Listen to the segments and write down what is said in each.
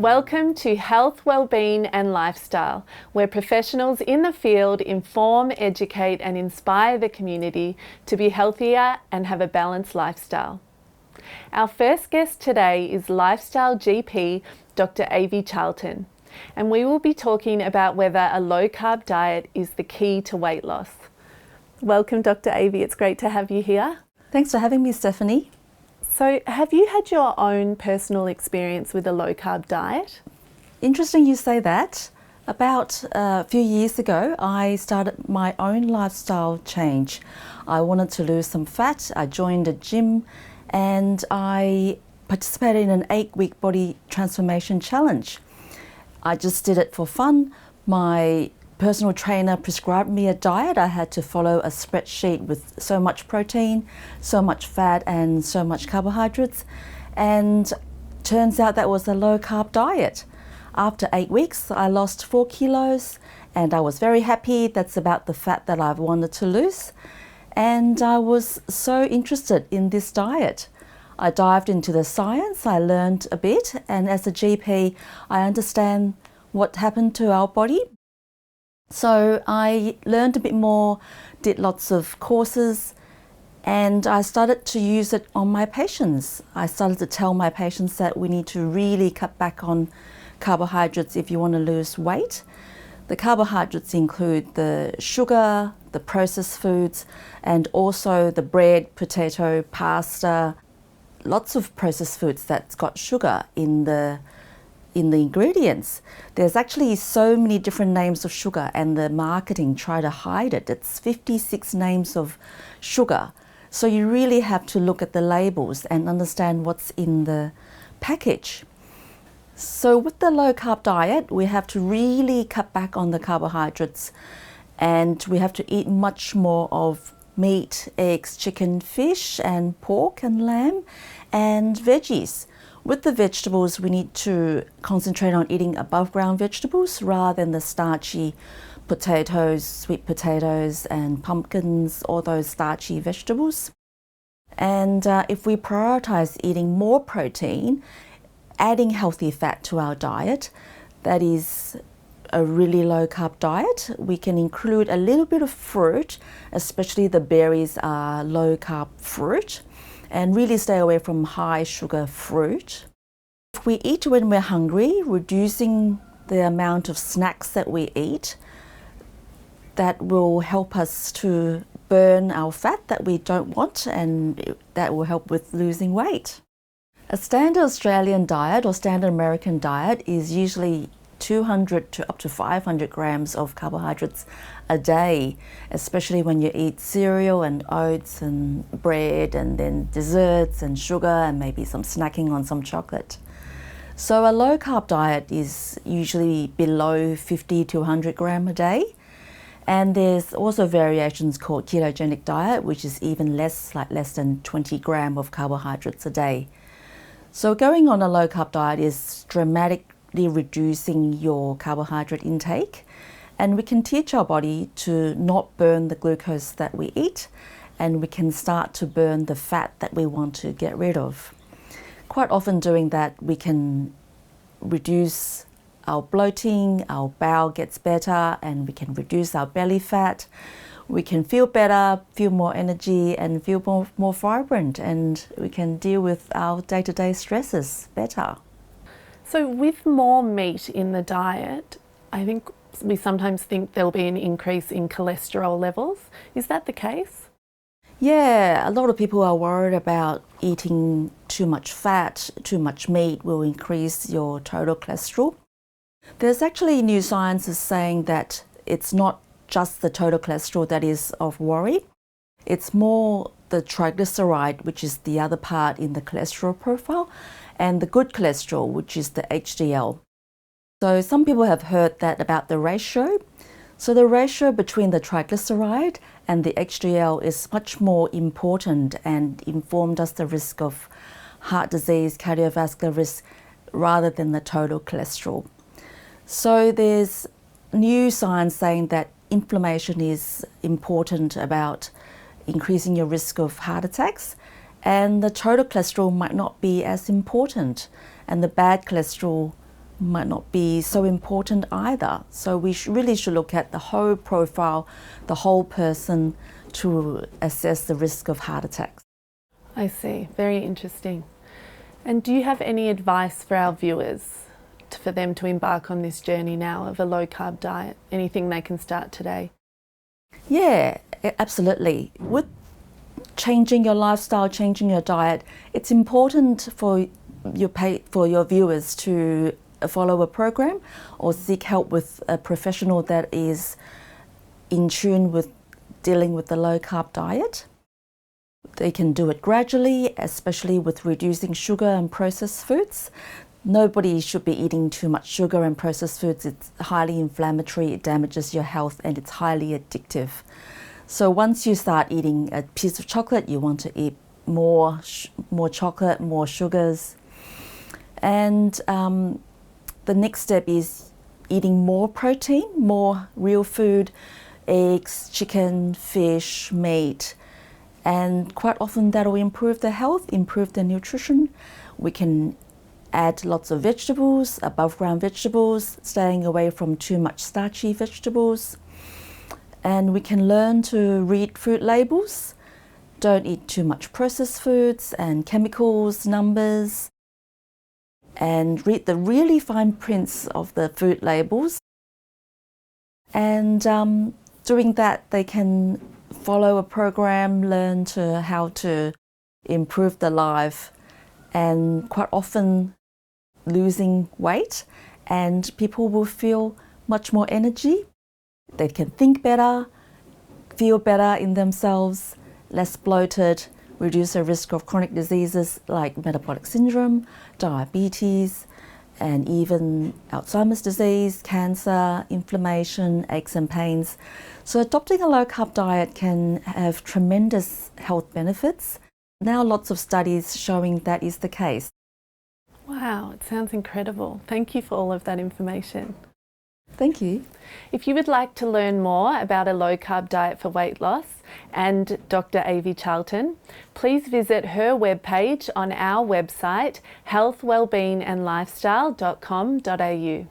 Welcome to Health, Wellbeing and Lifestyle, where professionals in the field inform, educate and inspire the community to be healthier and have a balanced lifestyle. Our first guest today is Lifestyle GP, Dr. Avi Charlton, and we will be talking about whether a low-carb diet is the key to weight loss. Welcome, Dr. Avi. It's great to have you here. Thanks for having me, Stephanie. So, have you had your own personal experience with a low-carb diet? Interesting you say that. About a few years ago, I started my own lifestyle change. I wanted to lose some fat. I joined a gym and I participated in an 8-week body transformation challenge. I just did it for fun. My personal trainer prescribed me a diet. I had to follow a spreadsheet with so much protein, so much fat and so much carbohydrates, and turns out that was a low carb diet. After 8 weeks I lost 4 kilos and I was very happy. That's about the fat that I've wanted to lose, and I was so interested in this diet. I dived into the science, I learned a bit, and as a GP I understand what happened to our body. So I learned a bit more, did lots of courses, and I started to use it on my patients. I started to tell my patients that we need to really cut back on carbohydrates if you want to lose weight. The carbohydrates include the sugar, the processed foods, and also the bread, potato, pasta, lots of processed foods that's got sugar in the ingredients. There's actually so many different names of sugar and the marketing try to hide it. It's 56 names of sugar. So you really have to look at the labels and understand what's in the package. So with the low carb diet, we have to really cut back on the carbohydrates and we have to eat much more of meat, eggs, chicken, fish and pork and lamb and veggies. With the vegetables, we need to concentrate on eating above ground vegetables rather than the starchy potatoes, sweet potatoes and pumpkins, all those starchy vegetables. And if we prioritize eating more protein, adding healthy fat to our diet, that is a really low carb diet. We can include a little bit of fruit, especially the berries are low carb fruit, and really stay away from high sugar fruit. If we eat when we're hungry, reducing the amount of snacks that we eat, that will help us to burn our fat that we don't want, and that will help with losing weight. A standard Australian diet or standard American diet is usually 200 to up to 500 grams of carbohydrates a day, especially when you eat cereal and oats and bread and then desserts and sugar and maybe some snacking on some chocolate. So a low carb diet is usually below 50 to 100 gram a day. And there's also variations called ketogenic diet, which is even less, like less than 20 gram of carbohydrates a day. So going on a low carb diet is dramatically reducing your carbohydrate intake, and we can teach our body to not burn the glucose that we eat, and we can start to burn the fat that we want to get rid of. Quite often doing that, we can reduce our bloating, our bowel gets better, and we can reduce our belly fat. We can feel better, feel more energy and feel more vibrant, and we can deal with our day-to-day stresses better. So with more meat in the diet, I think we sometimes think there'll be an increase in cholesterol levels. Is that the case? Yeah, a lot of people are worried about eating too much fat, too much meat will increase your total cholesterol. There's actually new science is saying that it's not just the total cholesterol that is of worry. It's more the triglyceride, which is the other part in the cholesterol profile, and the good cholesterol, which is the HDL. So some people have heard that about the ratio. So the ratio between the triglyceride and the HDL is much more important and informed us the risk of heart disease, cardiovascular risk, rather than the total cholesterol. So there's new science saying that inflammation is important about increasing your risk of heart attacks, and the total cholesterol might not be as important, and the bad cholesterol might not be so important either. So we really should look at the whole profile, the whole person, to assess the risk of heart attacks. I see. Very interesting. And do you have any advice for our viewers for them to embark on this journey now of a low-carb diet? Anything they can start today? Yeah, absolutely. With changing your lifestyle, changing your diet, it's important for your viewers to follow a program or seek help with a professional that is in tune with dealing with the low-carb diet. They can do it gradually, especially with reducing sugar and processed foods. Nobody should be eating too much sugar and processed foods. It's highly inflammatory, it damages your health, and it's highly addictive. So once you start eating a piece of chocolate, you want to eat more chocolate, more sugars. And the next step is eating more protein, more real food, eggs, chicken, fish, meat. And quite often that will improve the health, improve the nutrition. We can add lots of vegetables, above ground vegetables, staying away from too much starchy vegetables. And we can learn to read food labels. Don't eat too much processed foods and chemicals, numbers. And read the really fine prints of the food labels. And doing that, they can follow a program, learn to how to improve their life, and quite often losing weight, and people will feel much more energy. They can think better, feel better in themselves, less bloated, reduce the risk of chronic diseases like metabolic syndrome, diabetes, and even Alzheimer's disease, cancer, inflammation, aches and pains. So adopting a low-carb diet can have tremendous health benefits. Now lots of studies showing that is the case. Wow, it sounds incredible. Thank you for all of that information. Thank you. If you would like to learn more about a low-carb diet for weight loss and Dr. Avi Charlton, please visit her webpage on our website, healthwellbeingandlifestyle.com.au.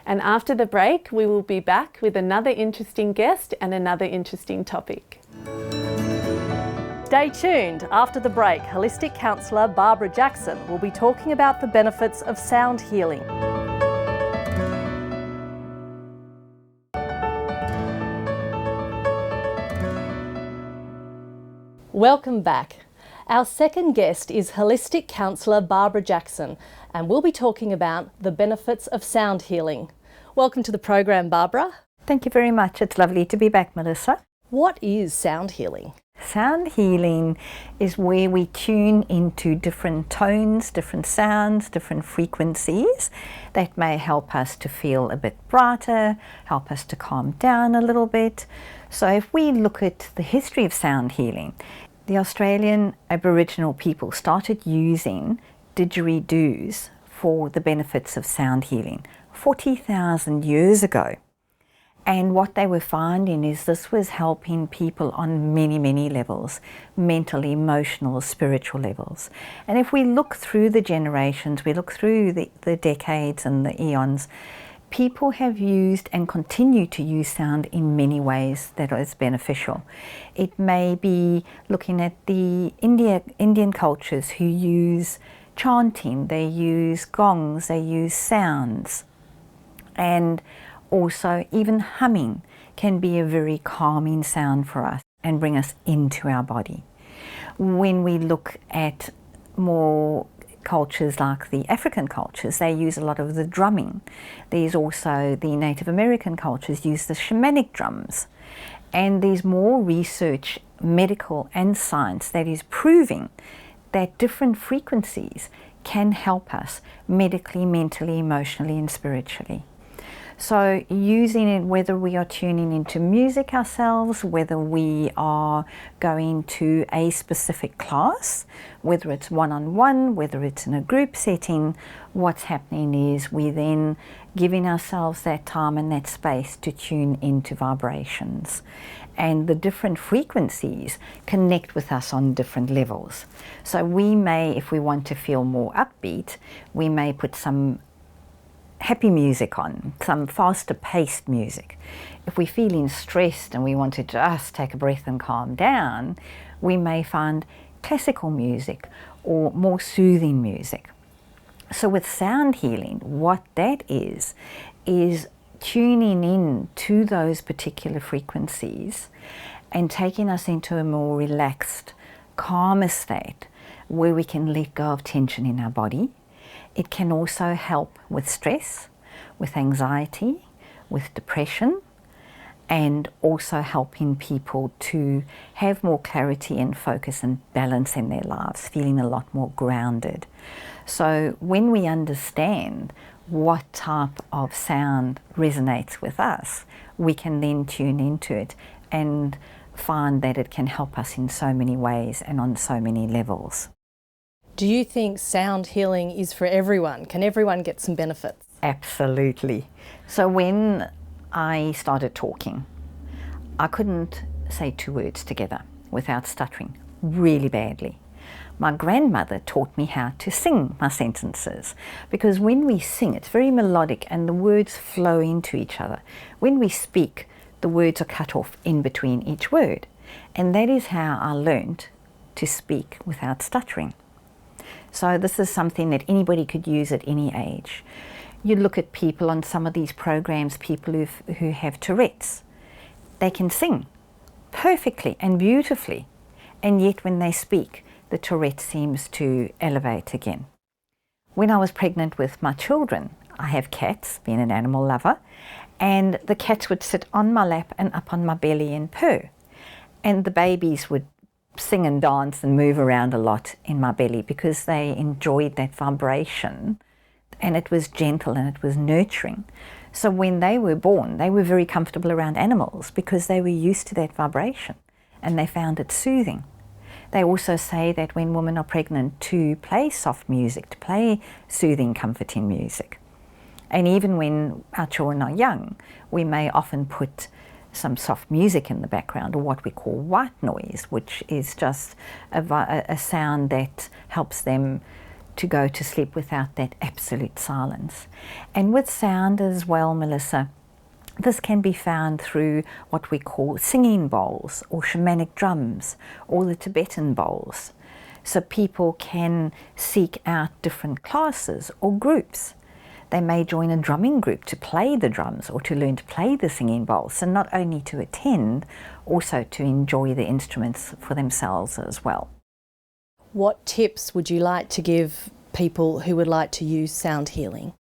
And after the break, we will be back with another interesting guest and another interesting topic. Stay tuned. After the break, holistic counsellor Barbara Jackson will be talking about the benefits of sound healing. Welcome back. Our second guest is holistic counsellor Barbara Jackson, and we'll be talking about the benefits of sound healing. Welcome to the program, Barbara. Thank you very much. It's lovely to be back, Melissa. What is sound healing? Sound healing is where we tune into different tones, different sounds, different frequencies that may help us to feel a bit brighter, help us to calm down a little bit. So if we look at the history of sound healing, the Australian Aboriginal people started using didgeridoos for the benefits of sound healing 40,000 years ago. And what they were finding is this was helping people on many, many levels, mental, emotional, spiritual levels. And if we look through the generations, we look through the decades and the eons, people have used and continue to use sound in many ways that is beneficial. It may be looking at the Indian cultures who use chanting, they use gongs, they use sounds, and also even humming can be a very calming sound for us and bring us into our body. When we look at more cultures like the African cultures, they use a lot of the drumming. There's also the Native American cultures use the shamanic drums. And there's more research, medical and science, that is proving that different frequencies can help us medically, mentally, emotionally and spiritually. So using it, whether we are tuning into music ourselves, whether we are going to a specific class, whether it's one-on-one, whether it's in a group setting, what's happening is we then giving ourselves that time and that space to tune into vibrations. And the different frequencies connect with us on different levels. So we may, if we want to feel more upbeat, we may put some happy music on, some faster paced music. If we're feeling stressed and we want to just take a breath and calm down, we may find classical music or more soothing music. So with sound healing, what that is tuning in to those particular frequencies and taking us into a more relaxed, calmer state where we can let go of tension in our body. It can also help with stress, with anxiety, with depression, and also helping people to have more clarity and focus and balance in their lives, feeling a lot more grounded. So when we understand what type of sound resonates with us, we can then tune into it and find that it can help us in so many ways and on so many levels. Do you think sound healing is for everyone? Can everyone get some benefits? Absolutely. So when I started talking, I couldn't say 2 words together without stuttering really badly. My grandmother taught me how to sing my sentences, because when we sing, it's very melodic and the words flow into each other. When we speak, the words are cut off in between each word. And that is how I learned to speak without stuttering. So this is something that anybody could use at any age. You look at people on some of these programs, people who have Tourette's. They can sing perfectly and beautifully, and yet when they speak, the Tourette seems to elevate again. When I was pregnant with my children, I have cats, being an animal lover, and the cats would sit on my lap and up on my belly and purr. And the babies would sing and dance and move around a lot in my belly because they enjoyed that vibration, and it was gentle and it was nurturing. So when they were born, they were very comfortable around animals because they were used to that vibration and they found it soothing. They also say that when women are pregnant, to play soft music, to play soothing, comforting music. And even when our children are young, we may often put some soft music in the background, or what we call white noise, which is just a sound that helps them to go to sleep without that absolute silence. And with sound as well, Melissa, this can be found through what we call singing bowls or shamanic drums or the Tibetan bowls. So people can seek out different classes or groups. They may join a drumming group to play the drums or to learn to play the singing bowls, so not only to attend, also to enjoy the instruments for themselves as well. What tips would you like to give people who would like to use sound healing?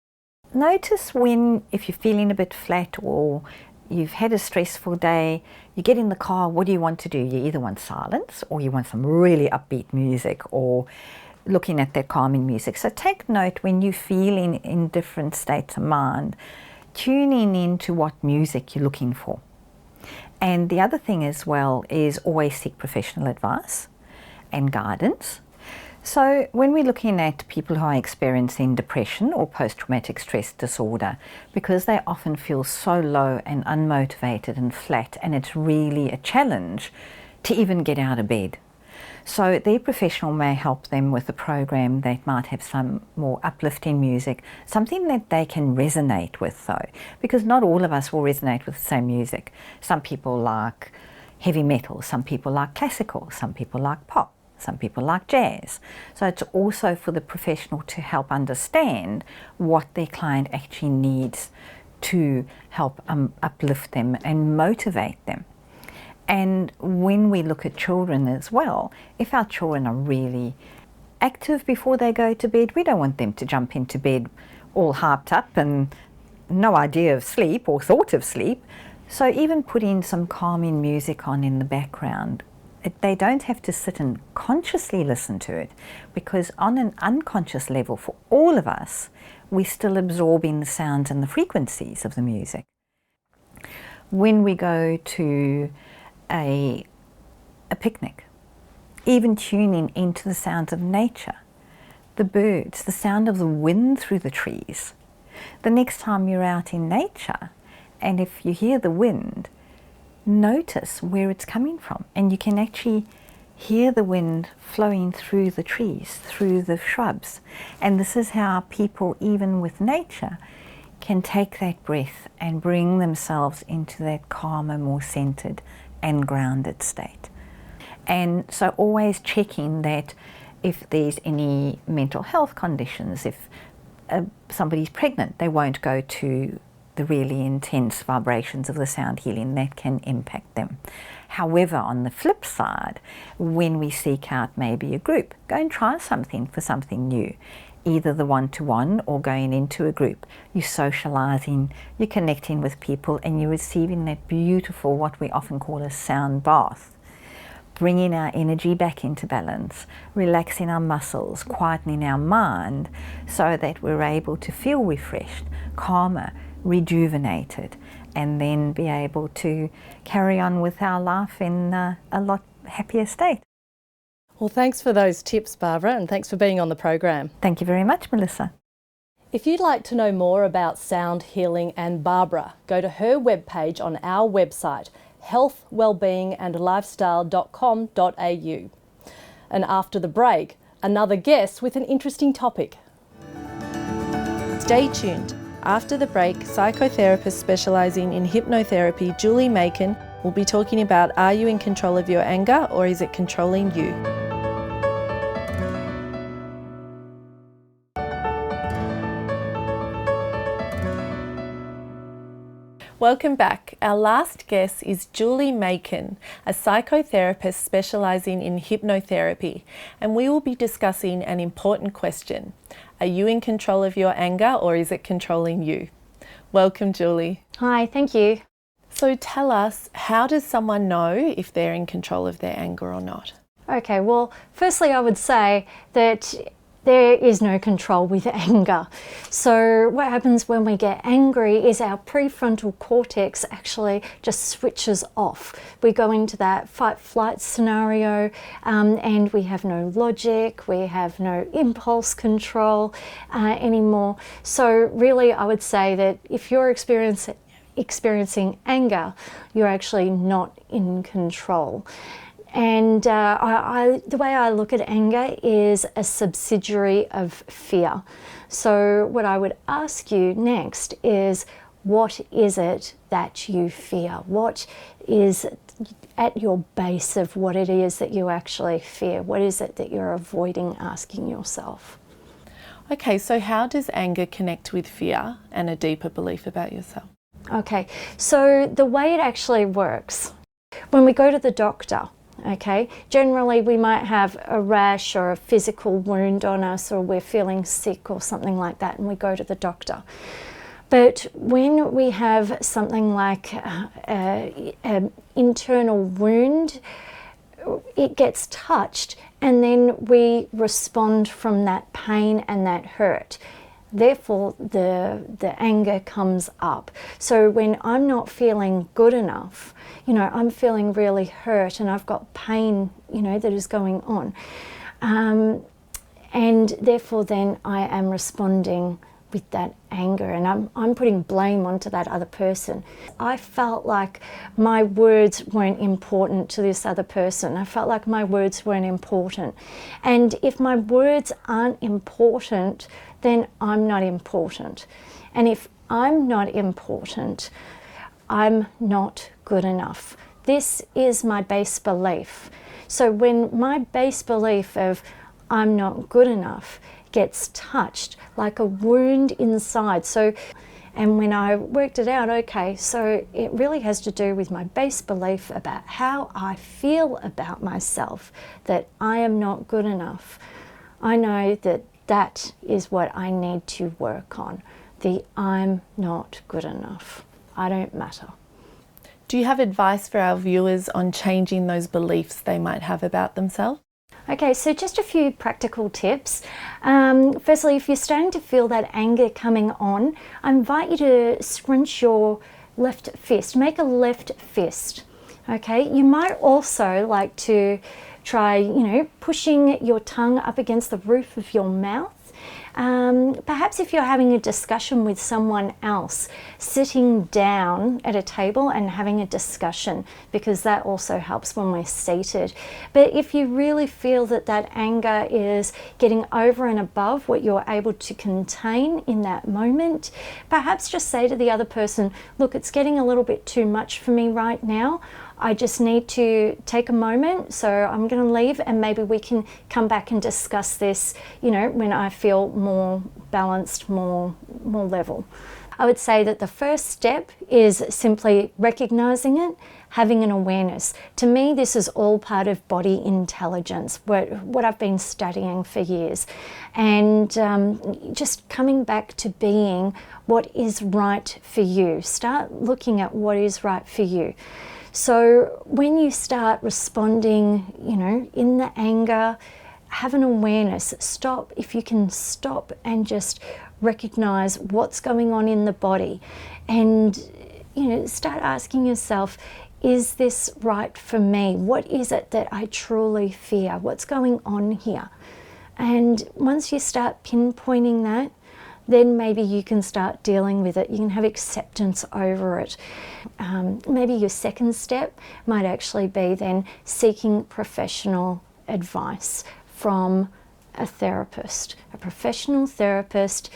Notice if you're feeling a bit flat or you've had a stressful day, you get in the car, what do you want to do? You either want silence or you want some really upbeat music or looking at that calming music. So take note when you're feeling in different states of mind, tuning into what music you're looking for. And the other thing as well is always seek professional advice and guidance. So when we're looking at people who are experiencing depression or post-traumatic stress disorder, because they often feel so low and unmotivated and flat, and it's really a challenge to even get out of bed. So their professional may help them with a program that might have some more uplifting music, something that they can resonate with though, because not all of us will resonate with the same music. Some people like heavy metal, some people like classical, some people like pop. Some people like jazz. So it's also for the professional to help understand what their client actually needs to help uplift them and motivate them. And when we look at children as well, if our children are really active before they go to bed, we don't want them to jump into bed all hyped up and no idea of sleep or thought of sleep. So even putting some calming music on in the background, they don't have to sit and consciously listen to it, because on an unconscious level for all of us, we're still absorbing the sounds and the frequencies of the music. When we go to a picnic, even tuning into the sounds of nature, the birds, the sound of the wind through the trees. The next time you're out in nature, and if you hear the wind, notice where it's coming from, and you can actually hear the wind flowing through the trees, through the shrubs. And this is how people, even with nature, can take that breath and bring themselves into that calmer, more centered and grounded state. And so always checking that if there's any mental health conditions, if somebody's pregnant, they won't go to the really intense vibrations of the sound healing. That can impact them. However, on the flip side, when we seek out maybe a group, go and try something for something new. Either the one-to-one or going into a group. You're socializing, you're connecting with people, and you're receiving that beautiful, what we often call a sound bath. Bringing our energy back into balance, relaxing our muscles, quietening our mind so that we're able to feel refreshed, calmer, rejuvenated, and then be able to carry on with our life in a lot happier state. Well, thanks for those tips, Barbara, and thanks for being on the program. Thank you very much, Melissa. If you'd like to know more about sound healing and Barbara, go to her webpage on our website, healthwellbeingandlifestyle.com.au. And after the break, another guest with an interesting topic. Stay tuned. After the break, psychotherapist specialising in hypnotherapy Julie Makin will be talking about, are you in control of your anger or is it controlling you? Welcome back. Our last guest is Julie Makin, a psychotherapist specialising in hypnotherapy, and we will be discussing an important question. Are you in control of your anger or is it controlling you? Welcome, Julie. Hi, thank you. So tell us, how does someone know if they're in control of their anger or not? Okay, well, firstly I would say that there is no control with anger. So what happens when we get angry is our prefrontal cortex actually just switches off. We go into that fight-flight scenario and we have no logic, we have no impulse control anymore. So really I would say that if you're experiencing anger, you're actually not in control. And the way I look at anger is a subsidiary of fear. So what I would ask you next is, what is it that you fear? What is at your base of what it is that you actually fear? What is it that you're avoiding asking yourself? Okay, so how does anger connect with fear and a deeper belief about yourself? Okay, so the way it actually works, when we go to the doctor, okay, generally we might have a rash or a physical wound on us, or we're feeling sick or something like that, and we go to the doctor. But when we have something like an internal wound, it gets touched and then we respond from that pain and that hurt. Therefore, the anger comes up. So when I'm not feeling good enough, you know, I'm feeling really hurt and I've got pain, you know, that is going on. And therefore then I am responding with that anger, and I'm putting blame onto that other person. I felt like my words weren't important to this other person. I felt like my words weren't important. And if my words aren't important, then I'm not important. And if I'm not important, I'm not good enough. This is my base belief. So when my base belief of I'm not good enough gets touched like a wound inside. So, and when I worked it out, okay, so it really has to do with my base belief about how I feel about myself, that I am not good enough. I know that that is what I need to work on. The I'm not good enough. I don't matter. Do you have advice for our viewers on changing those beliefs they might have about themselves? Okay, so just a few practical tips. Firstly, if you're starting to feel that anger coming on, I invite you to scrunch your left fist. Make a left fist. Okay, you might also like to try, you know, pushing your tongue up against the roof of your mouth Perhaps if you're having a discussion with someone else, sitting down at a table and having a discussion, because that also helps when we're seated. But if you really feel that that anger is getting over and above what you're able to contain in that moment, perhaps just say to the other person, look, it's getting a little bit too much for me right now. I just need to take a moment, so I'm going to leave, and maybe we can come back and discuss this, you know, when I feel more balanced, more level. I would say that the first step is simply recognizing it, having an awareness. To me, this is all part of body intelligence, what I've been studying for years. And just coming back to being what is right for you. Start looking at what is right for you. So when you start responding, you know, in the anger, have an awareness. Stop, if you can stop and just recognize what's going on in the body, and, you know, start asking yourself, is this right for me? What is it that I truly fear? What's going on here? And once you start pinpointing that, then maybe you can start dealing with it. You can have acceptance over it. Maybe your second step might actually be then seeking professional advice from a therapist, a professional therapist,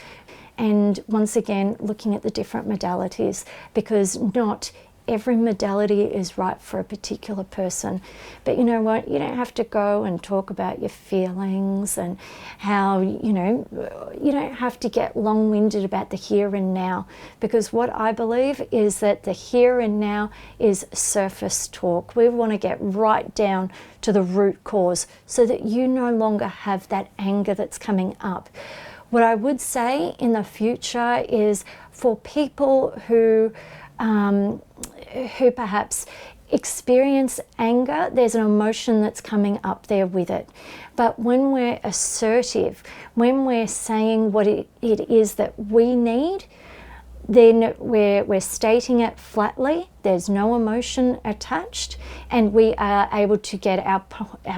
and once again, looking at the different modalities, because not every modality is right for a particular person. But you know what? You don't have to go and talk about your feelings and how, you know, you don't have to get long-winded about the here and now, because what I believe is that the here and now is surface talk. We want to get right down to the root cause so that you no longer have that anger that's coming up. What I would say in the future is for people who perhaps experience anger, there's an emotion that's coming up there with it. But when we're assertive, when we're saying what it is that we need, then we're stating it flatly, there's no emotion attached, and we are able to get our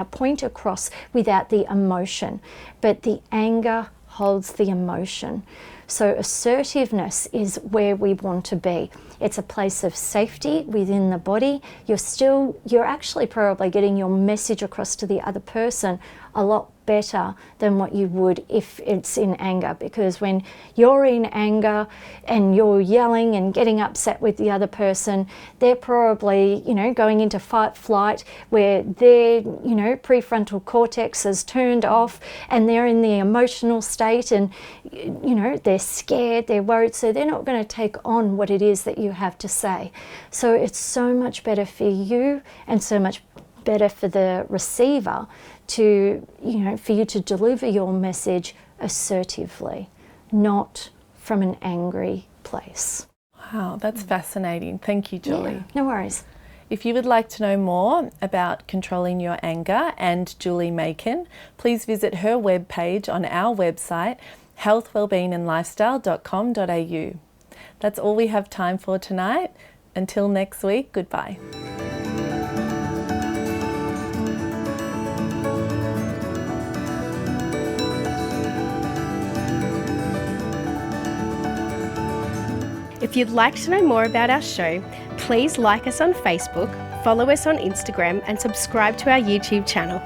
point across without the emotion. But the anger holds the emotion. So assertiveness is where we want to be. It's a place of safety within the body. You're actually probably getting your message across to the other person a lot better than what you would if it's in anger, because when you're in anger and you're yelling and getting upset with the other person, they're probably, you know, going into fight flight, where their, you know, prefrontal cortex is turned off and they're in the emotional state, and, you know, they're scared, they're worried, so they're not going to take on what it is that you have to say. So it's so much better for you and so much better for the receiver to, you know, for you to deliver your message assertively, not from an angry place. Wow, that's fascinating. Thank you, Julie. Yeah, no worries. If you would like to know more about controlling your anger and Julie Makin, please visit her webpage on our website, healthwellbeingandlifestyle.com.au. That's all we have time for tonight. Until next week, goodbye. If you'd like to know more about our show, please like us on Facebook, follow us on Instagram, and subscribe to our YouTube channel.